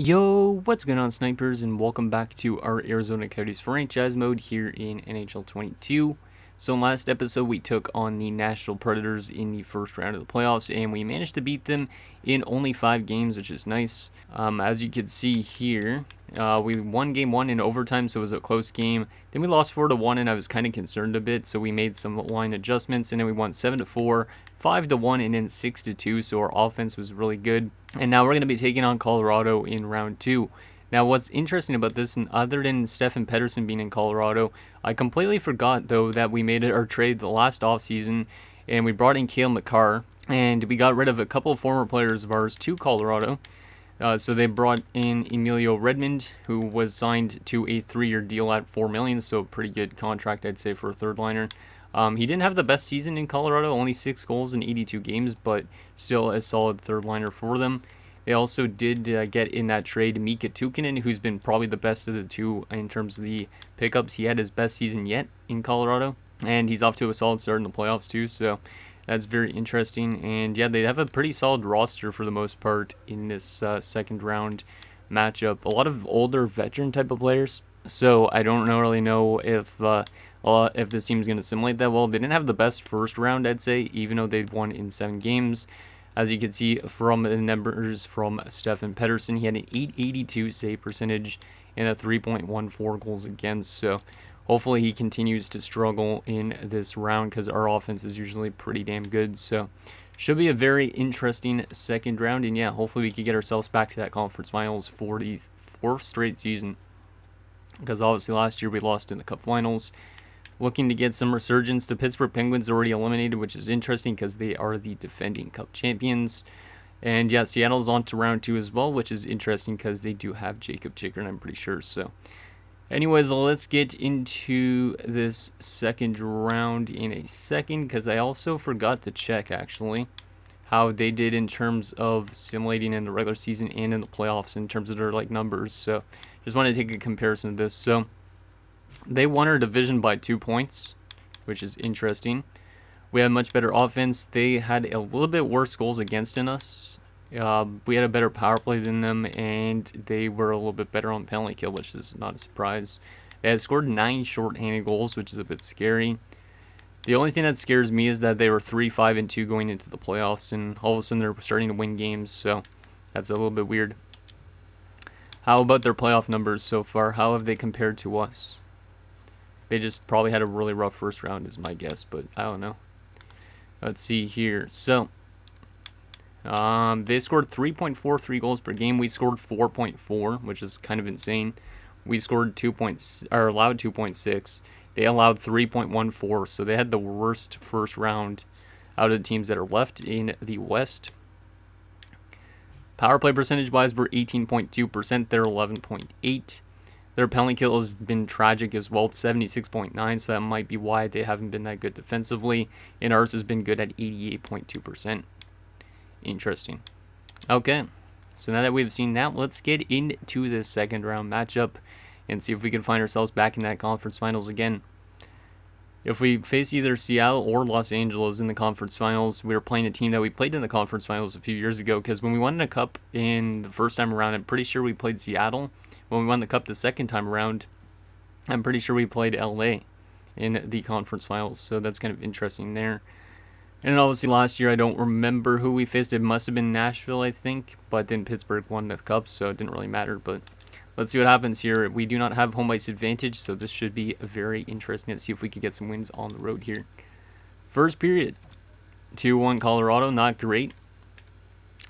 Yo, what's going on, snipers, and welcome back to our Arizona Coyotes franchise mode here in NHL 22. So in last episode, we took on the Nashville Predators in the first round of the playoffs, and we managed to beat them in only 5 games, which is nice. As you can see here, we won game 1 in overtime, so it was a close game. Then we lost 4-1, and I was kind of concerned a bit, so we made some line adjustments, and then we won 7-4, 5-1, and then 6-2, so our offense was really good. And now we're going to be taking on Colorado in round 2. Now, what's interesting about this, and other than Stefan Pettersson being in Colorado, I completely forgot, though, that we made our trade the last offseason, and we brought in Cale Makar, and we got rid of a couple of former players of ours to Colorado. So they brought in Emilio Redmond, who was signed to a 3-year deal at $4 million, so pretty good contract, I'd say, for a third-liner. He didn't have the best season in Colorado, only 6 goals in 82 games, but still a solid third-liner for them. They also did get in that trade Mika Tukkanen, who's been probably the best of the two in terms of the pickups. He had his best season yet in Colorado, and he's off to a solid start in the playoffs too, so that's very interesting. And yeah, they have a pretty solid roster for the most part in this second round matchup. A lot of older veteran type of players, so I don't really know if this team's going to assimilate that well. They didn't have the best first round, I'd say, even though they'd won in 7 games. As you can see from the numbers from Stefan Pettersson, he had an .882 save percentage and a 3.14 goals against. So hopefully he continues to struggle in this round because our offense is usually pretty damn good. So should be a very interesting second round. And yeah, hopefully we can get ourselves back to that conference finals for the 4th straight season, because obviously last year we lost in the Cup finals. Looking to get some resurgence. The Pittsburgh Penguins already eliminated, which is interesting because they are the defending Cup champions. And yeah, Seattle's on to round 2 as well, which is interesting because they do have Jacob Chikrin, I'm pretty sure. So anyways, let's get into this second round in a second, because I also forgot to check, actually, how they did in terms of simulating in the regular season and in the playoffs in terms of their numbers. So just want to take a comparison of this. So they won our division by 2 points, which is interesting. We had much better offense. They had a little bit worse goals against in us. We had a better power play than them, and they were a little bit better on penalty kill, which is not a surprise. They had scored 9 shorthanded goals, which is a bit scary. The only thing that scares me is that they were 3-5-2 going into the playoffs, and all of a sudden they're starting to win games, so that's a little bit weird. How about their playoff numbers so far? How have they compared to us? They just probably had a really rough first round is my guess, but I don't know. Let's see here. So, they scored 3.43 goals per game. We scored 4.4, which is kind of insane. We scored allowed 2.6. They allowed 3.14, so they had the worst first round out of the teams that are left in the West. Power play percentage-wise, we're 18.2%. They're 11.8%. Their penalty kill has been tragic as well, 76.9%, so that might be why they haven't been that good defensively. And ours has been good at 88.2%. Interesting. Okay, so now that we've seen that, let's get into this second round matchup and see if we can find ourselves back in that conference finals again. If we face either Seattle or Los Angeles in the conference finals, we were playing a team that we played in the conference finals a few years ago, because when we won the Cup in the first time around, I'm pretty sure we played Seattle. When we won the Cup the second time around, I'm pretty sure we played LA in the conference finals, so that's kind of interesting there. And obviously last year, I don't remember who we faced. It must have been Nashville, I think, but then Pittsburgh won the Cup, so it didn't really matter. But let's see what happens here. We do not have home ice advantage, so this should be very interesting to see if we can get some wins on the road here. First period, 2-1 Colorado, not great.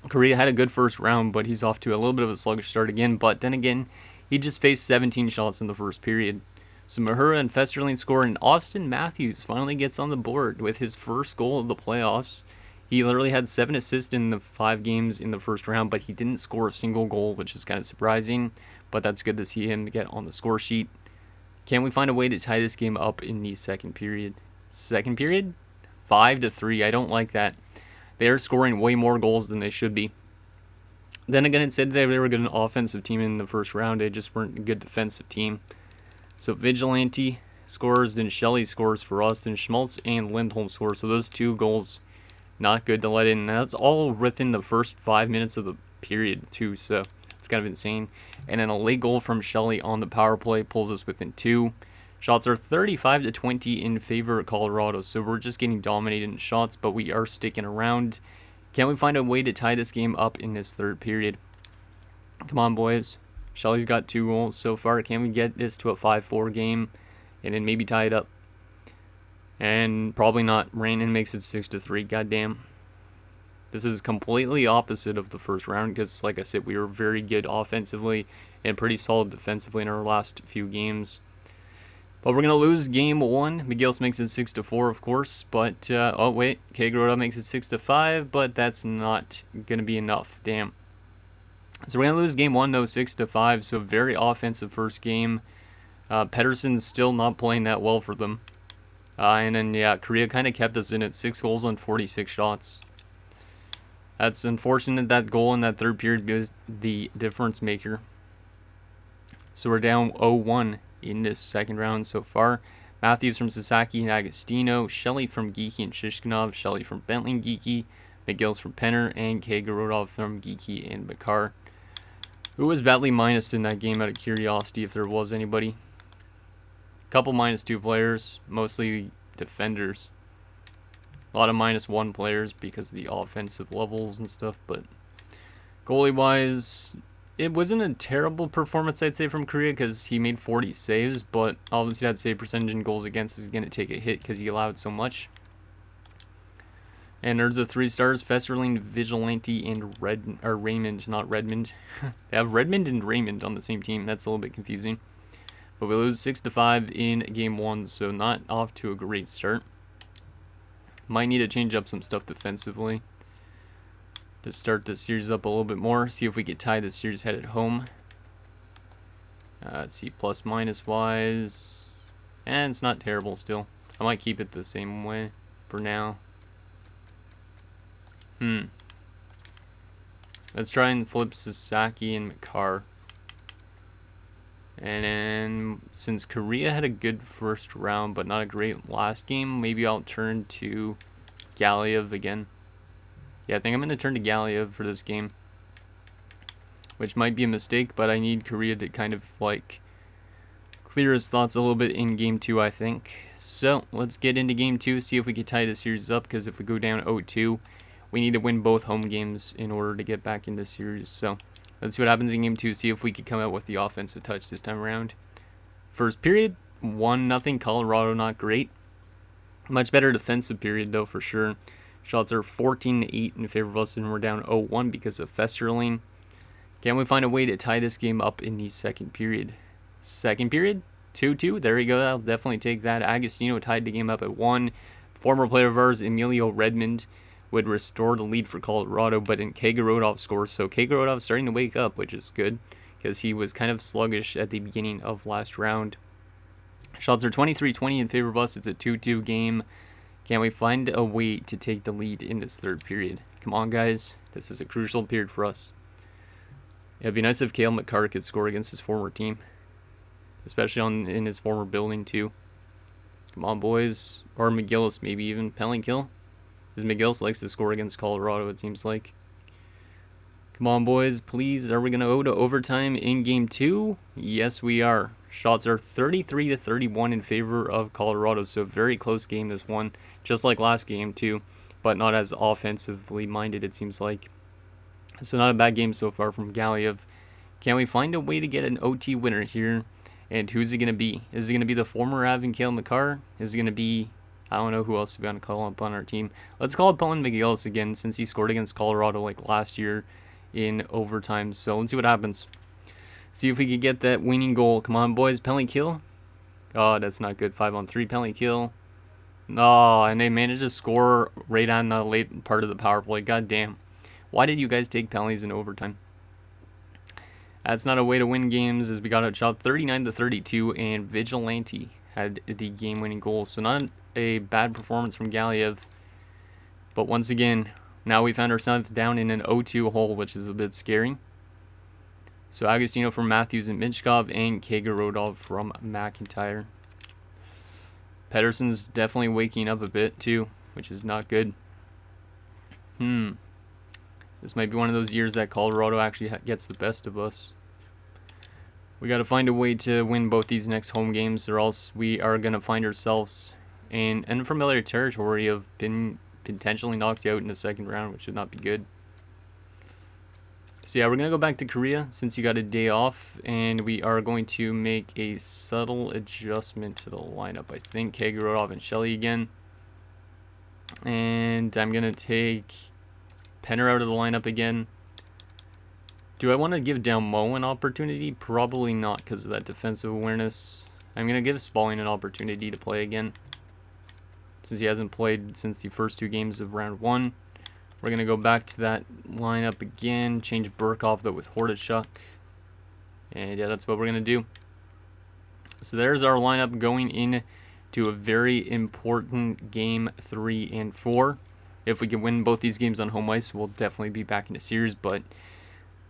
Korea had a good first round, but he's off to a little bit of a sluggish start again. But then again, he just faced 17 shots in the first period. So Mahura and Festerling score, and Austin Matthews finally gets on the board with his first goal of the playoffs. He literally had 7 assists in the 5 games in the first round, but he didn't score a single goal, which is kind of surprising. But that's good to see him get on the score sheet. Can we find a way to tie this game up in the second period? Second period? 5-3. I don't like that. They're scoring way more goals than they should be. Then again, it said they were a good offensive team in the first round. They just weren't a good defensive team. So Vigilante scores, then Shelley scores for us, then Schmaltz and Lindholm score. So those 2 goals, not good to let in. And that's all within the first 5 minutes of the period too. So It's kind of insane. And then a late goal from Shelley on the power play pulls us within 2. Shots are 35-20 in favor of Colorado, so we're just getting dominated in shots, but we are sticking around. Can we find a way to tie this game up in this third period? Come on, boys. Shelley's got 2 goals so far. Can we get this to a 5-4 game and then maybe tie it up? And probably not. Brandon makes it 6-3. Goddamn. This is completely opposite of the first round because, like I said, we were very good offensively and pretty solid defensively in our last few games. But we're going to lose game 1. McGillis makes it 6-4, of course. But, oh, wait. Kagerota makes it 6-5, but that's not going to be enough. Damn. So we're going to lose game 1, though, 6-5. So very offensive first game. Pettersson's still not playing that well for them. And then, yeah, Korea kind of kept us in it. 6 goals on 46 shots. That's unfortunate. That goal in that third period was the difference maker. So we're down 0-1 in this second round so far. Matthews from Sasaki and Agostino. Shelley from Geeky and Shishkinov. Shelley from Bentley and Geeky. McGillis from Penner. And Kagerodov from Geeky and Makar. Who was badly minus in that game out of curiosity if there was anybody? Couple -2 players, mostly defenders. A lot of -1 players because of the offensive levels and stuff, but goalie-wise, it wasn't a terrible performance, I'd say, from Korea because he made 40 saves, but obviously that save percentage and goals against is going to take a hit because he allowed so much. And there's the 3 stars, Festerling, Vigilante, and Raymond, not Redmond. They have Redmond and Raymond on the same team. That's a little bit confusing. But we lose 6-5 in game 1, so not off to a great start. Might need to change up some stuff defensively to start the series up a little bit more. See if we could tie the series head at home. Let's see, plus-minus wise. And it's not terrible still. I might keep it the same way for now. Let's try and flip Sasaki and Makar. And then, since Korea had a good first round, but not a great last game, maybe I'll turn to Galiev again. Yeah, I think I'm going to turn to Galiev for this game. Which might be a mistake, but I need Korea to kind of, like, clear his thoughts a little bit in game 2, I think. So, let's get into game 2, see if we can tie the series up, because if we go down 0-2, we need to win both home games in order to get back in this series. So, let's see what happens in game 2, see if we can come out with the offensive touch this time around. First period, 1-0, Colorado, not great. Much better defensive period, though, for sure. Shots are 14-8 in favor of us, and we're down 0-1 because of Festerling. Can we find a way to tie this game up in the second period? Second period, 2-2. There you go. I'll definitely take that. Agostino tied the game up at 1. Former player of ours, Emilio Redmond, would restore the lead for Colorado, but then Kagerodov scores. So Kagerodov starting to wake up, which is good, because he was kind of sluggish at the beginning of last round. Shots are 23-20 in favor of us. It's a 2-2 game. Can we find a way to take the lead in this third period? Come on, guys. This is a crucial period for us. It'd be nice if Cale Makar could score against his former team, especially in his former building, too. Come on, boys. Or McGillis, maybe even. Penalty kill? Because McGillis likes to score against Colorado, it seems like. Come on, boys, please. Are we going to go to overtime in game 2? Yes, we are. Shots are 33-31 in favor of Colorado, so very close game, this one. Just like last game, too, but not as offensively minded, it seems like. So not a bad game so far from Galiev. Can we find a way to get an OT winner here? And who's it going to be? Is it going to be the former Av and Cale Makar? Is it going to be... I don't know who else we're going to call up on our team. Let's call up Owen McGillis again, since he scored against Colorado like last year in overtime. So let's see what happens. See if we can get that winning goal. Come on, boys. Penalty kill. Oh, that's not good. 5-on-3 penalty kill. Oh, and they managed to score right on the late part of the power play. God damn. Why did you guys take penalties in overtime? That's not a way to win games, as we got outshot 39-32, and Vigilante had the game-winning goal. So not a bad performance from Galiev. But once again, now we found ourselves down in an 0-2 hole, which is a bit scary. So Agostino from Matthews and Minchkov, and Kagerodov from McIntyre. Pettersson's definitely waking up a bit too, which is not good. This might be one of those years that Colorado actually gets the best of us. We got to find a way to win both these next home games, or else we are going to find ourselves in unfamiliar territory of being potentially knocked out in the second round, which should not be good. So yeah, we're going to go back to Korea since you got a day off, and we are going to make a subtle adjustment to the lineup. I think Kagarotov and Shelley again. And I'm going to take Penner out of the lineup again. Do I want to give Dalmo an opportunity? Probably not because of that defensive awareness. I'm going to give Spalling an opportunity to play again, since he hasn't played since the first 2 games of round 1. We're going to go back to that lineup again. Change Burkov though with Hordichuk. And yeah, that's what we're going to do. So there's our lineup going in to a very important game 3 and 4. If we can win both these games on home ice, we'll definitely be back in the series. But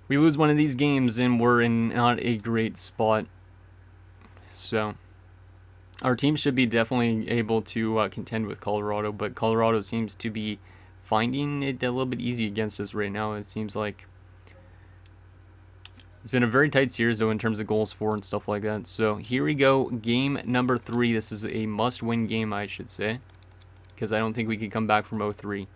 we lose one of these games and we're in not a great spot. So our team should be definitely able to contend with Colorado, but Colorado seems to be finding it a little bit easy against us right now. It seems like it's been a very tight series though in terms of goals for and stuff like that. So here we go, game number 3. This is a must-win game, I should say, because I don't think we can come back from 0-3.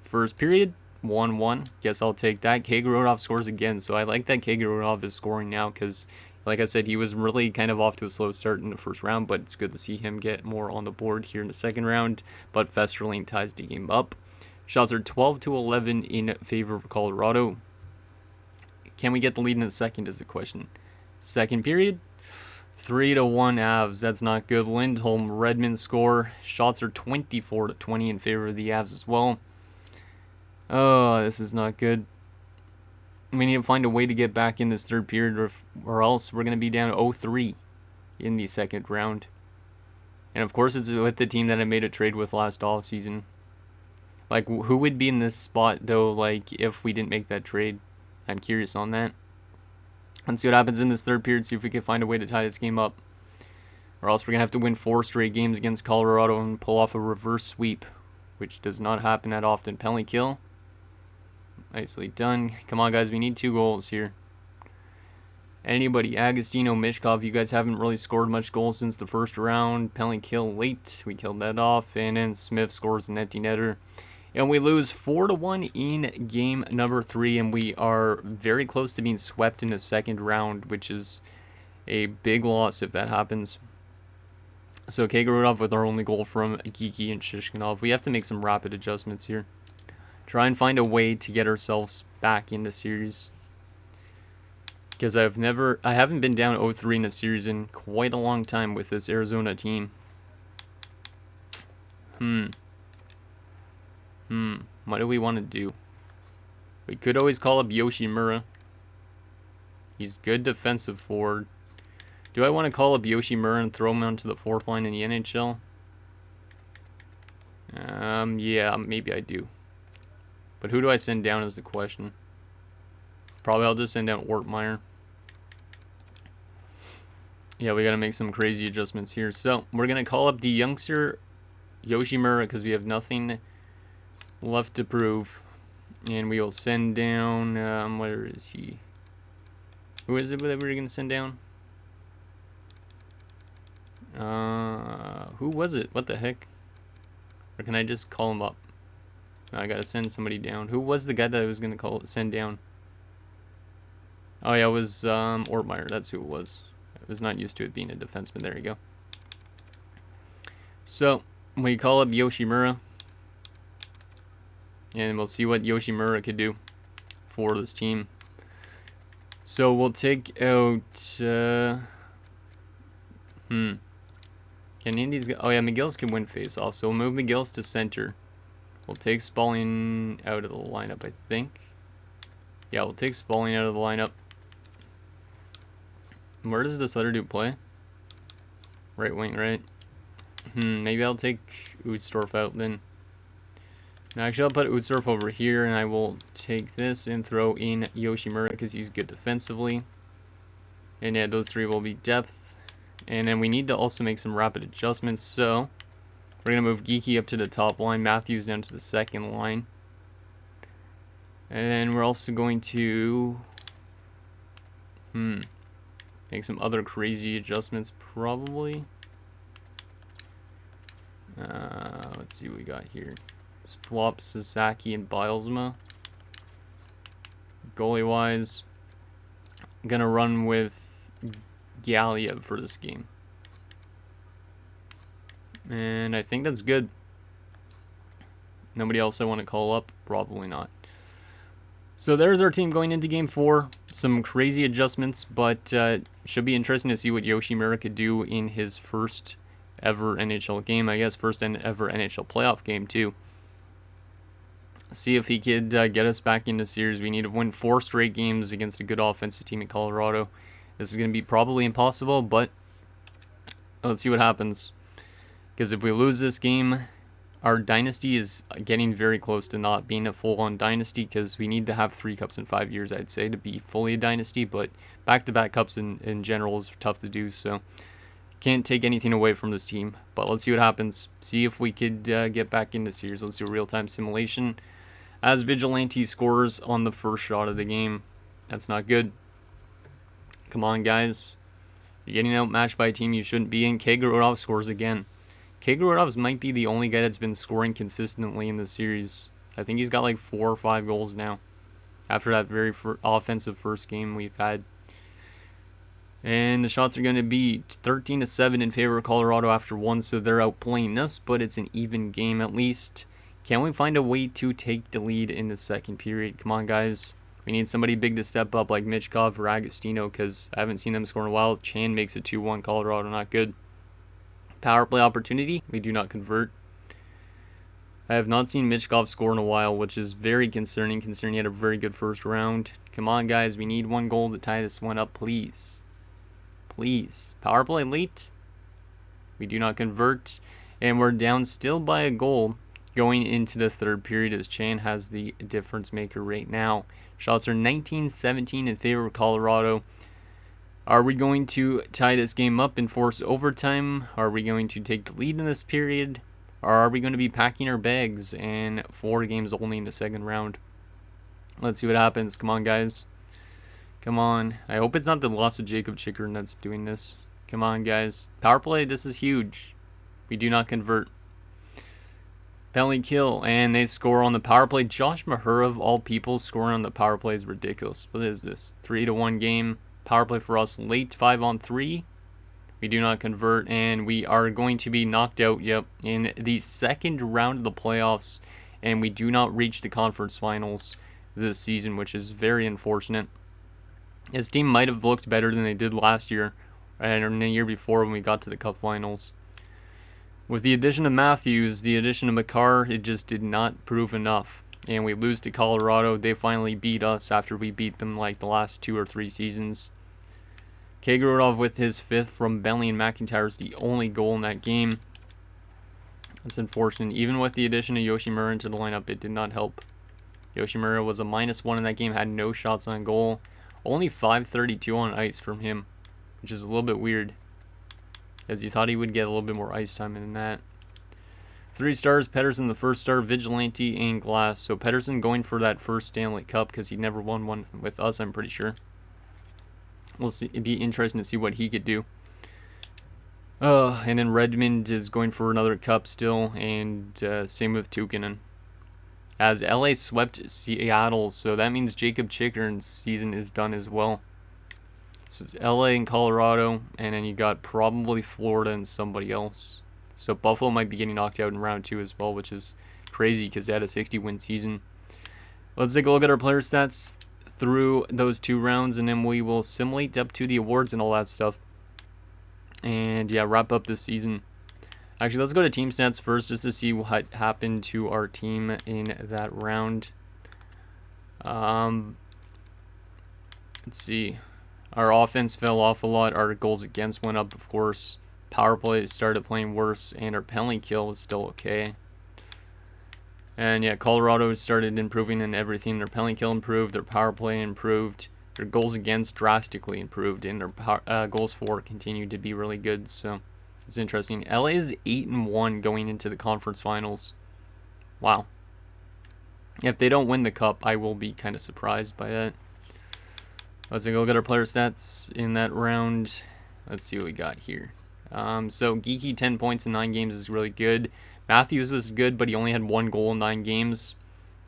First period, 1-1. Guess I'll take that. Kagarotov scores again, so I like that Kagarotov is scoring now because, like I said, he was really kind of off to a slow start in the first round, but it's good to see him get more on the board here in the second round. But Festerling ties the game up. Shots are 12-11 in favor of Colorado. Can we get the lead in the second is the question. Second period, 3-1 Avs. That's not good. Lindholm, Redmond score. Shots are 24-20 in favor of the Avs as well. Oh, this is not good. We need to find a way to get back in this third period, or else we're going to be down 0-3 in the second round. And of course, it's with the team that I made a trade with last offseason. Like, who would be in this spot, though, like, if we didn't make that trade? I'm curious on that. Let's see what happens in this third period, see if we can find a way to tie this game up. Or else we're going to have to win 4 straight games against Colorado and pull off a reverse sweep, which does not happen that often. Penalty kill. Nicely done. Come on, guys, we need 2 goals here. Anybody, Agostino, Mishkov, you guys haven't really scored much goals since the first round. Penalty kill late. We killed that off. And then Smith scores an empty netter. And we lose 4-1 in game number 3. And we are very close to being swept in the second round, which is a big loss if that happens. So Kagarotov with our only goal from Geeky and Shishkinov. We have to make some rapid adjustments here. Try and find a way to get ourselves back in the series. Because I haven't been down 0-3 in a series in quite a long time with this Arizona team. What do we want to do? We could always call up Yoshimura. He's good defensive forward. Do I want to call up Yoshimura and throw him onto the 4th line in the NHL? Yeah, maybe I do. But who do I send down is the question. Probably I'll just send down Ortmeyer. Yeah, we got to make some crazy adjustments here. So, we're going to call up the youngster Yoshimura because we have nothing left to prove. And we will send down, where is he? Who is it that we're going to send down? Who was it? What the heck? Or can I just call him up? No, I got to send somebody down. Who was the guy that I was going to send down? Oh yeah, it was Ortmeyer. That's who it was. I was not used to it being a defenseman. There you go. So, we call up Yoshimura. And we'll see what Yoshimura could do for this team. So, we'll take out... Can Indies... Oh yeah, McGill's can win face-off. So, we'll move McGill's to center. We'll take Spalling out of the lineup, I think. Yeah, we'll take Spalling out of the lineup. Where does this other dude play? Right wing, right? Maybe I'll take Utsdorf out then. Now, actually, I'll put Utsdorf over here, and I will take this and throw in Yoshimura because he's good defensively. And yeah, those 3 will be depth. And then we need to also make some rapid adjustments, so we're going to move Geeky up to the top line, Matthews down to the second line. And we're also going to make some other crazy adjustments probably. Let's see what we got here. Swap Sasaki and Bilesma. Goalie wise, I'm gonna run with Galiev for this game. And I think that's good. Nobody else I want to call up? Probably not. So there's our team going into game 4. Some crazy adjustments, but should be interesting to see what Yoshimura could do in his first ever NHL game. I guess first ever NHL playoff game too. See if he could get us back into series. We need to win 4 straight games against a good offensive team in Colorado. This is going to be probably impossible, but let's see what happens. Because if we lose this game, our dynasty is getting very close to not being a full-on dynasty, because we need to have 3 cups in 5 years, I'd say, to be fully a dynasty. But back-to-back cups in general is tough to do, so can't take anything away from this team. But let's see what happens. See if we could get back into series. Let's do a real-time simulation. As Vigilante scores on the first shot of the game. That's not good. Come on, guys. You're getting outmatched by a team you shouldn't be in. Kagurov scores again. Kagurov might be the only guy that's been scoring consistently in this series. I think he's got like 4 or 5 goals now. After that very offensive first game we've had. And the shots are going to be 13-7 in favor of Colorado after 1, so they're outplaying us, but it's an even game at least. Can we find a way to take the lead in the second period? Come on, guys. We need somebody big to step up like Michkov or Agostino, because I haven't seen them score in a while. Chan makes it 2-1. Colorado, not good. Power play opportunity. We do not convert. I have not seen Michkov score in a while, which is very concerning, considering he had a very good first round. Come on, guys. We need 1 goal to tie this one up, please. Please. Power play late. We do not convert. And we're down still by a goal going into the third period, as Chan has the difference maker right now. Shots are 19-17 in favor of Colorado. Are we going to tie this game up and force overtime? Are we going to take the lead in this period? Or are we going to be packing our bags and 4 games only in the second round? Let's see what happens. Come on, guys. Come on. I hope it's not the loss of Jacob Chikrin that's doing this. Come on, guys. Power play, this is huge. We do not convert. Penalty kill, and they score on the power play. Josh Mahura, of all people, scoring on the power play is ridiculous. What is this? 3-1 game. Power play for us late, 5-on-3. We do not convert, and we are going to be knocked out, in the second round of the playoffs, and we do not reach the conference finals this season, which is very unfortunate. His team might have looked better than they did last year, and the year before when we got to the cup finals. With the addition of Matthews, the addition of Makar, it just did not prove enough. And we lose to Colorado. They finally beat us after we beat them like the last 2 or 3 seasons. Kagurov with his 5th from Bentley and McIntyre is the only goal in that game. That's unfortunate. Even with the addition of Yoshimura into the lineup, it did not help. Yoshimura was a -1 in that game, had no shots on goal. Only 5:32 on ice from him, which is a little bit weird, as you thought he would get a little bit more ice time than that. 3 stars, Pettersson the first star, Vigilante, and Glass. So Pettersson going for that first Stanley Cup, because he never won one with us, I'm pretty sure. We'll see. It'd be interesting to see what he could do. And then Redmond is going for another cup still, and same with Tukinen. As LA swept Seattle, so that means Jacob Chikrin's season is done as well. So it's LA and Colorado, and then you got probably Florida and somebody else. So Buffalo might be getting knocked out in round 2 as well, which is crazy because they had a 60-win season. Let's take a look at our player stats through those 2 rounds, and then we will simulate up to the awards and all that stuff. And yeah, wrap up this season. Actually, let's go to team stats first just to see what happened to our team in that round. Let's see. Our offense fell off a lot. Our goals against went up, of course. Power play started playing worse, and our penalty kill was still okay. And yeah, Colorado started improving in everything. Their penalty kill improved, their power play improved, their goals against drastically improved, and their goals for continued to be really good. So it's interesting. LA is 8-1 going into the conference finals. Wow. If they don't win the cup, I will be kind of surprised by that. Let's take a look at our player stats in that round. Let's see what we got here. So Geeky, 10 points in 9 games is really good. Matthews was good, but he only had 1 goal in 9 games,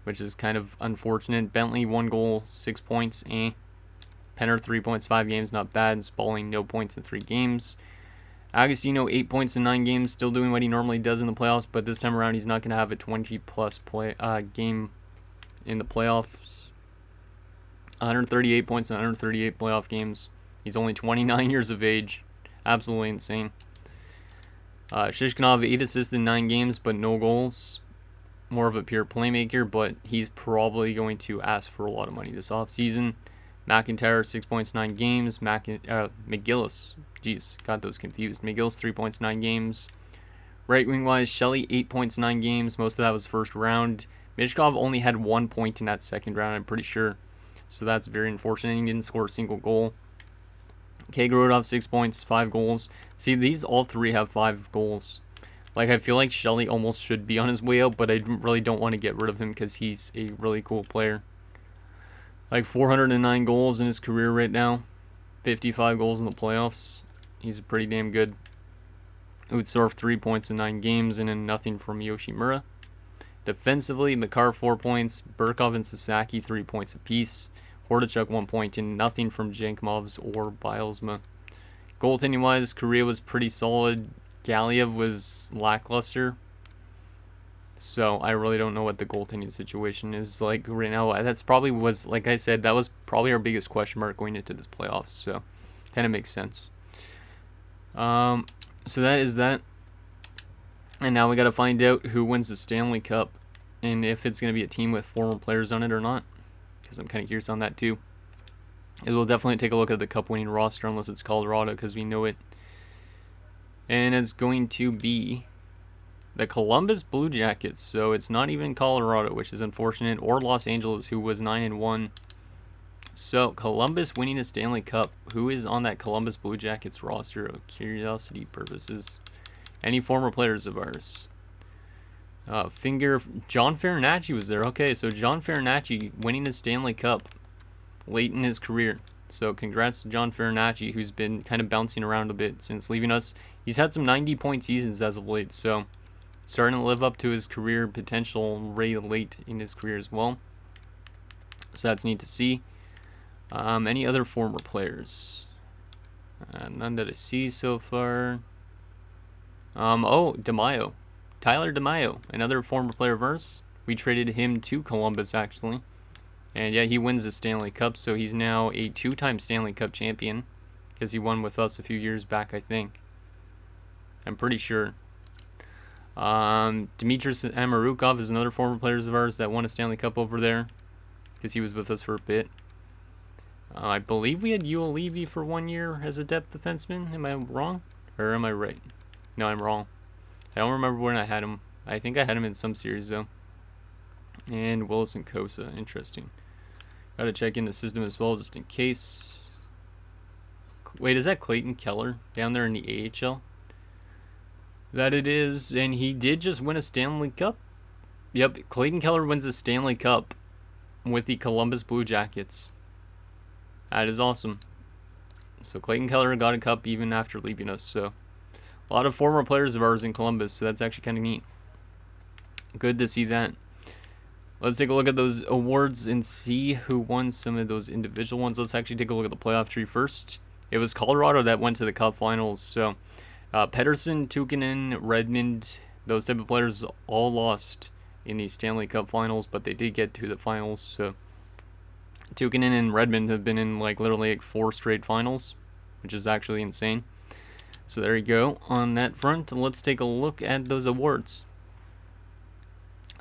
which is kind of unfortunate. Bentley, 1 goal, 6 points. Penner, 3 points, 5 games, not bad. Spalling, no points in 3 games. Agostino, 8 points in 9 games, still doing what he normally does in the playoffs, but this time around he's not going to have a 20-plus game in the playoffs. 138 points in 138 playoff games. He's only 29 years of age. Absolutely insane. Shishkinov, 8 assists in 9 games, but no goals. More of a pure playmaker, but he's probably going to ask for a lot of money this offseason. McIntyre, 6 points, 9 games. McGillis, jeez, got those confused. McGillis, 3 points, 9 games. Right wing wise, Shelley, 8 points, 9 games. Most of that was first round. Mishkov only had 1 point in that second round, I'm pretty sure. So that's very unfortunate. He didn't score a single goal. Kagorodov, 6 points, 5 goals. See, these all 3 have 5 goals. Like, I feel like Shelley almost should be on his way out, but I really don't want to get rid of him because he's a really cool player. Like, 409 goals in his career right now. 55 goals in the playoffs. He's pretty damn good. Utsdorf, 3 points in 9 games, and then nothing from Yoshimura. Defensively, Makar, 4 points. Burkov and Sasaki, 3 points apiece. Hordachuk, 1 point, and nothing from Jankomovs or Bilesma. Goaltending-wise, Korea was pretty solid. Galiev was lackluster. So I really don't know what the goaltending situation is like right now. That's probably was, like I said, that was probably our biggest question mark going into this playoffs. So kind of makes sense. So that is that. And now we got to find out who wins the Stanley Cup and if it's going to be a team with former players on it or not. Because I'm kind of curious on that too. We'll definitely take a look at the cup winning roster unless it's Colorado because we know it. And it's going to be the Columbus Blue Jackets. So it's not even Colorado, which is unfortunate, or Los Angeles, who was 9-1. So Columbus winning a Stanley Cup. Who is on that Columbus Blue Jackets roster of curiosity purposes? Any former players of ours? John Farinacci was there. Okay, so John Farinacci winning a Stanley Cup late in his career. So congrats to John Farinacci, who's been kind of bouncing around a bit since leaving us. He's had some 90-point seasons as of late, so starting to live up to his career potential really late in his career as well. So that's neat to see. Any other former players? None that I see so far. DeMaio. Tyler DeMaio, another former player of ours. We traded him to Columbus, actually. And yeah, he wins the Stanley Cup, so he's now a 2-time Stanley Cup champion. Because he won with us a few years back, I think. I'm pretty sure. Dmitris Amarukov is another former player of ours that won a Stanley Cup over there. Because he was with us for a bit. I believe we had Yul Levy for 1 year as a depth defenseman. Am I wrong? Or am I right? No, I'm wrong. I don't remember when I had him. I think I had him in some series, though. And Wilson Kosa. Interesting. Got to check in the system as well, just in case. Wait, is that Clayton Keller down there in the AHL? That it is, and he did just win a Stanley Cup. Yep, Clayton Keller wins a Stanley Cup with the Columbus Blue Jackets. That is awesome. So Clayton Keller got a cup even after leaving us, so a lot of former players of ours in Columbus, so that's actually kind of neat. Good to see that. Let's take a look at those awards and see who won some of those individual ones. Let's actually take a look at the playoff tree first. It was Colorado that went to the Cup Finals, so Pettersson, Tukinen, Redmond, those type of players all lost in the Stanley Cup Finals, but they did get to the finals, so Tukinen and Redmond have been in literally 4 straight finals, which is actually insane. So there you go on that front. Let's take a look at those awards.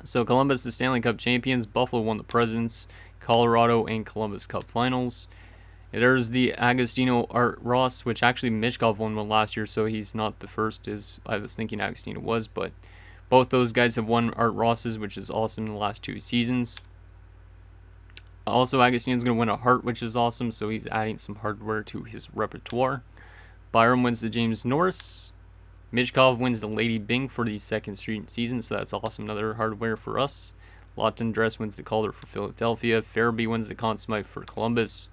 So Columbus, the Stanley Cup champions. Buffalo won the Presidents. Colorado and Columbus Cup Finals. There's the Agostino Art Ross, which actually Mishkov won one last year, so he's not the first as I was thinking Agostino was, but both those guys have won Art Rosses, which is awesome in the last 2 seasons. Also, Agostino's going to win a Hart, which is awesome, so he's adding some hardware to his repertoire. Byram wins the James Norris. Mishkov wins the Lady Byng for the 2nd straight season, so that's awesome. Another hardware for us. Lawton Dress wins the Calder for Philadelphia. Farabee wins the Conn Smythe for Columbus.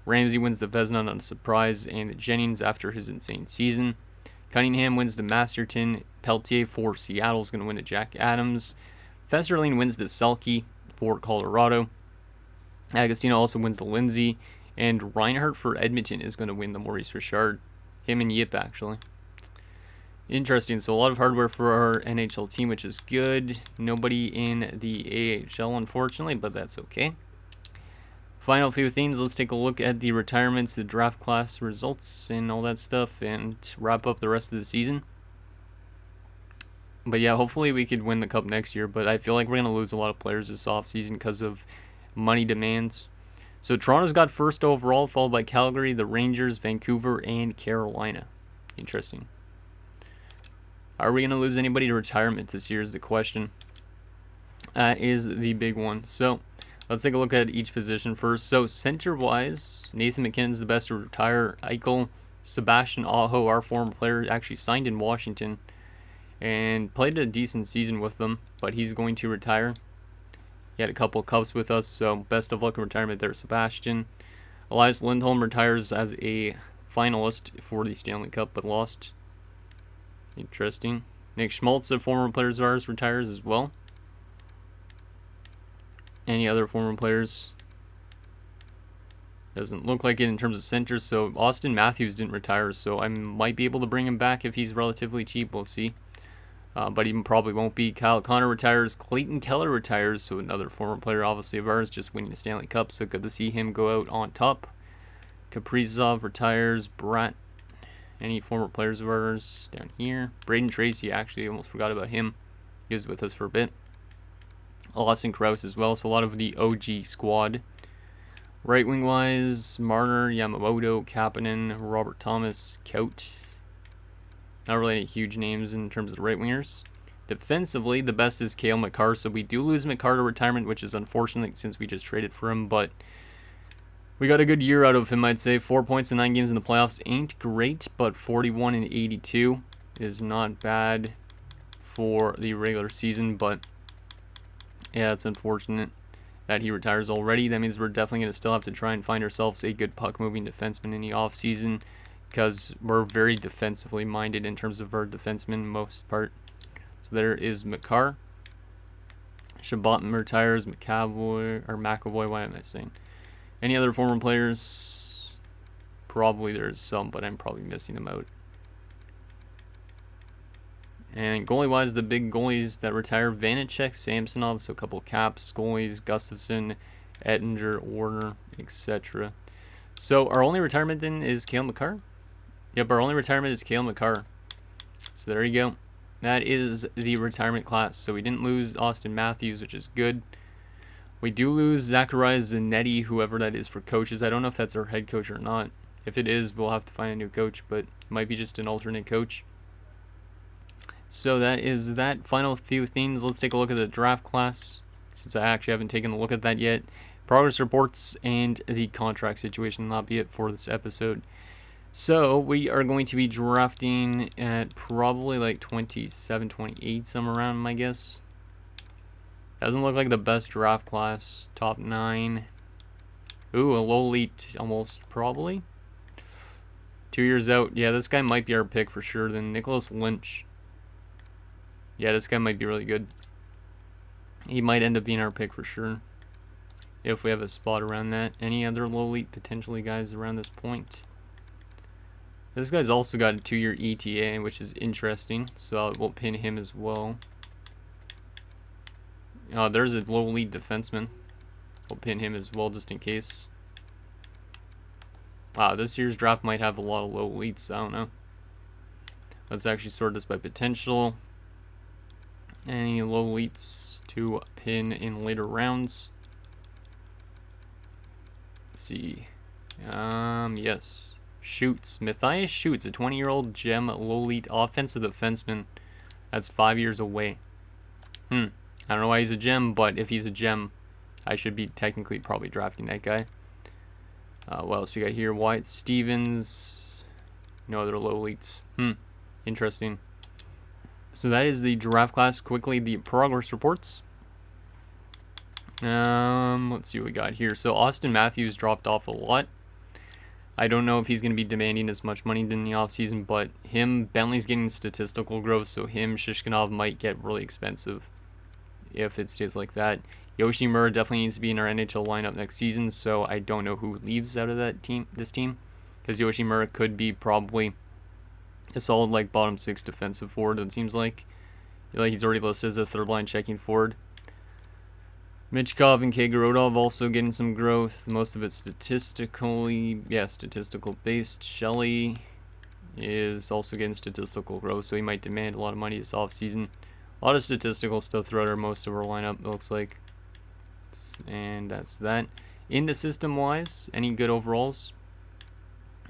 Ramsey wins the Vezina on a surprise, and Jennings after his insane season. Cunningham wins the Masterton. Peltier for Seattle is going to win to Jack Adams. Festerling wins the Selke for Colorado. Agostino also wins the Lindsay. And Reinhardt for Edmonton is going to win the Maurice Richard. Him and Yip, actually. Interesting. So a lot of hardware for our NHL team, which is good. Nobody in the AHL, unfortunately, but that's okay. Final few things. Let's take a look at the retirements, the draft class results, and all that stuff, and wrap up the rest of the season. But yeah, hopefully we could win the cup next year, but I feel like we're going to lose a lot of players this offseason because of money demands. So Toronto's got first overall, followed by Calgary, the Rangers, Vancouver, and Carolina. Interesting. Are we going to lose anybody to retirement this year is the question. Is the big one. So let's take a look at each position first. So center-wise, Nathan MacKinnon's the best to retire. Eichel, Sebastian Aho, our former player, actually signed in Washington and played a decent season with them, but he's going to retire. He had a couple of cups with us, so best of luck in retirement there, Sebastian. Elias Lindholm retires as a finalist for the Stanley Cup, but lost. Interesting. Nick Schmaltz, a former player of ours, retires as well. Any other former players? Doesn't look like it in terms of centers, so Austin Matthews didn't retire, so I might be able to bring him back if he's relatively cheap, we'll see. But he probably won't be. Kyle Connor retires. Clayton Keller retires. So another former player, obviously, of ours, just winning the Stanley Cup. So good to see him go out on top. Kaprizov retires. Bratt. Any former players of ours down here? Braden Tracy, actually, almost forgot about him. He was with us for a bit. Lawson Krause as well. So a lot of the OG squad. Right wing wise, Marner, Yamamoto, Kapanen, Robert Thomas, Kaut. Not really any huge names in terms of the right wingers. Defensively, the best is Cale Makar, so we do lose Makar to retirement, which is unfortunate since we just traded for him, but we got a good year out of him, I'd say. 4 points in 9 games in the playoffs ain't great, but 41 and 82 is not bad for the regular season, but yeah, it's unfortunate that he retires already. That means we're definitely going to still have to try and find ourselves a good puck-moving defenseman in the offseason, because we're very defensively minded in terms of our defensemen most part. So there is Makar. Shabbat retires. McAvoy, why am I saying? Any other former players? Probably there's some, but I'm probably missing them out. And goalie-wise, the big goalies that retire: Vanacek, Samsonov, so a couple of caps, goalies, Gustafson, Ettinger, Warner, etc. So our only retirement then is Cale Makar. Yep, our only retirement is Cale Makar. So there you go. That is the retirement class. So we didn't lose Austin Matthews, which is good. We do lose Zachariah Zanetti, whoever that is for coaches. I don't know if that's our head coach or not. If it is, we'll have to find a new coach, but it might be just an alternate coach. So that is that. Final few things. Let's take a look at the draft class, since I actually haven't taken a look at that yet. Progress reports and the contract situation. That'll be it for this episode. So we are going to be drafting at probably like 27, 28, somewhere around, my guess. Doesn't look like the best draft class. Top 9. Ooh, a low elite almost, probably. 2 years out. Yeah, this guy might be our pick for sure. Then Nicholas Lynch. Yeah, this guy might be really good. He might end up being our pick for sure, if we have a spot around that. Any other low elite potentially guys around this point? This guy's also got a 2-year ETA, which is interesting, so I will pin him as well. There's a low elite defenseman. I'll pin him as well just in case. This year's draft might have a lot of low elites. I don't know. Let's actually sort this by potential. Any low elites to pin in later rounds. Let's see. Yes. Shoots. Matthias Shoots, a 20-year-old gem low elite offensive defenseman. That's 5 years away. I don't know why he's a gem, but if he's a gem, I should be technically probably drafting that guy. What else we got here? Wyatt Stevens. No other low elites. Interesting. So that is the draft class. Quickly, the progress reports. Let's see what we got here. So Austin Matthews dropped off a lot. I don't know if he's going to be demanding as much money in the offseason, but Bentley's getting statistical growth, so Shishkinov might get really expensive if it stays like that. Yoshi Mura definitely needs to be in our NHL lineup next season, so I don't know who leaves out of this team, because Yoshi Mura could be probably a solid like bottom 6 defensive forward. It seems like he's already listed as a third line checking forward. Michkov and Kagorodov also getting some growth. Most of it statistical based. Shelley is also getting statistical growth, so he might demand a lot of money this offseason. A lot of statistical stuff throughout most of our lineup, it looks like. And that's that. In the system-wise, any good overalls?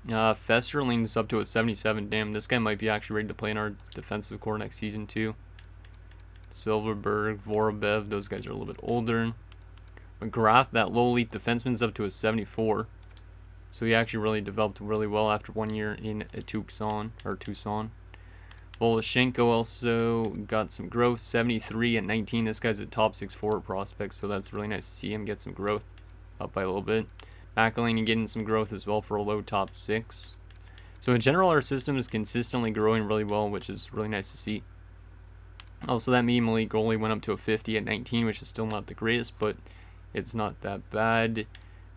Festerling's up to a 77. Damn, this guy might be actually ready to play in our defensive core next season, too. Silverberg, Vorobev, those guys are a little bit older. McGrath, that low elite defenseman's up to a 74. So he actually really developed really well after 1 year in Tucson. Voloshenko also got some growth, 73 at 19. This guy's a top 6 forward prospect, so that's really nice to see him get some growth, up by a little bit. McElhinney getting some growth as well for a low top 6. So in general, our system is consistently growing really well, which is really nice to see. Also, that medium elite goalie went up to a 50 at 19, which is still not the greatest, but it's not that bad.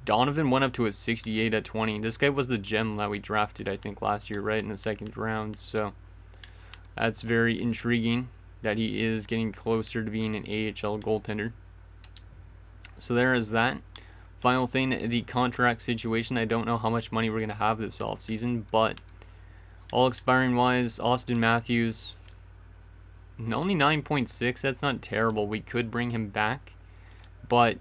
Donovan went up to a 68 at 20. This guy was the gem that we drafted, I think, last year, right in the second round. So that's very intriguing that he is getting closer to being an AHL goaltender. So there is that. Final thing, the contract situation. I don't know how much money we're going to have this offseason, but all expiring wise, Austin Matthews, only 9.6. That's not terrible. We could bring him back, but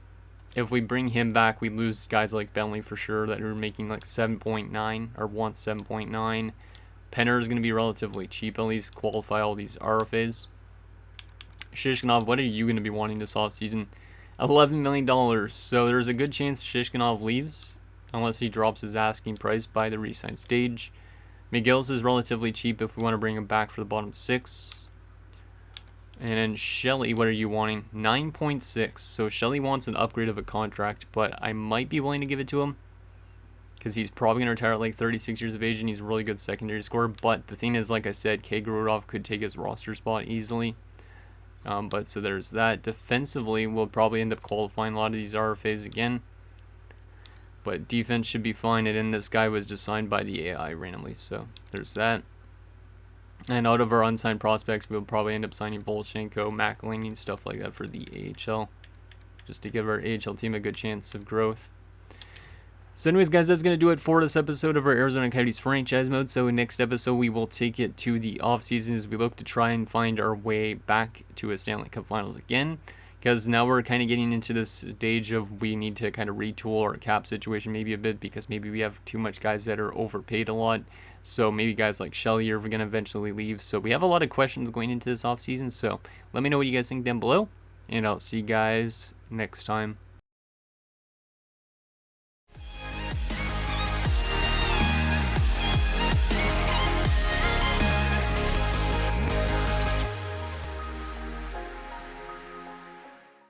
if we bring him back, we lose guys like Bentley for sure that are making like 7.9 or want 7.9. Penner is going to be relatively cheap, at least qualify all these RFAs. Shishkinov, what are you going to be wanting this offseason? $11 million. So there's a good chance Shishkinov leaves, unless he drops his asking price by the re-sign stage. McGillis is relatively cheap if we want to bring him back for the bottom 6. And then Shelley, what are you wanting? 9.6. So Shelley wants an upgrade of a contract, but I might be willing to give it to him, because he's probably going to retire at like 36 years of age, and he's a really good secondary scorer. But the thing is, like I said, Kagorodov could take his roster spot easily. But so there's that. Defensively, we'll probably end up qualifying a lot of these RFAs again. But defense should be fine. And then this guy was just signed by the AI randomly, so there's that. And out of our unsigned prospects, we'll probably end up signing Voloshenko, McElhinney, and stuff like that for the AHL, just to give our AHL team a good chance of growth. So anyways, guys, that's going to do it for this episode of our Arizona Coyotes franchise mode. So next episode, we will take it to the offseason as we look to try and find our way back to a Stanley Cup Finals again. Because now we're kind of getting into this stage of we need to kind of retool our cap situation maybe a bit, because maybe we have too much guys that are overpaid a lot. So maybe guys like Shelley are going to eventually leave. So we have a lot of questions going into this offseason. So let me know what you guys think down below, and I'll see you guys next time.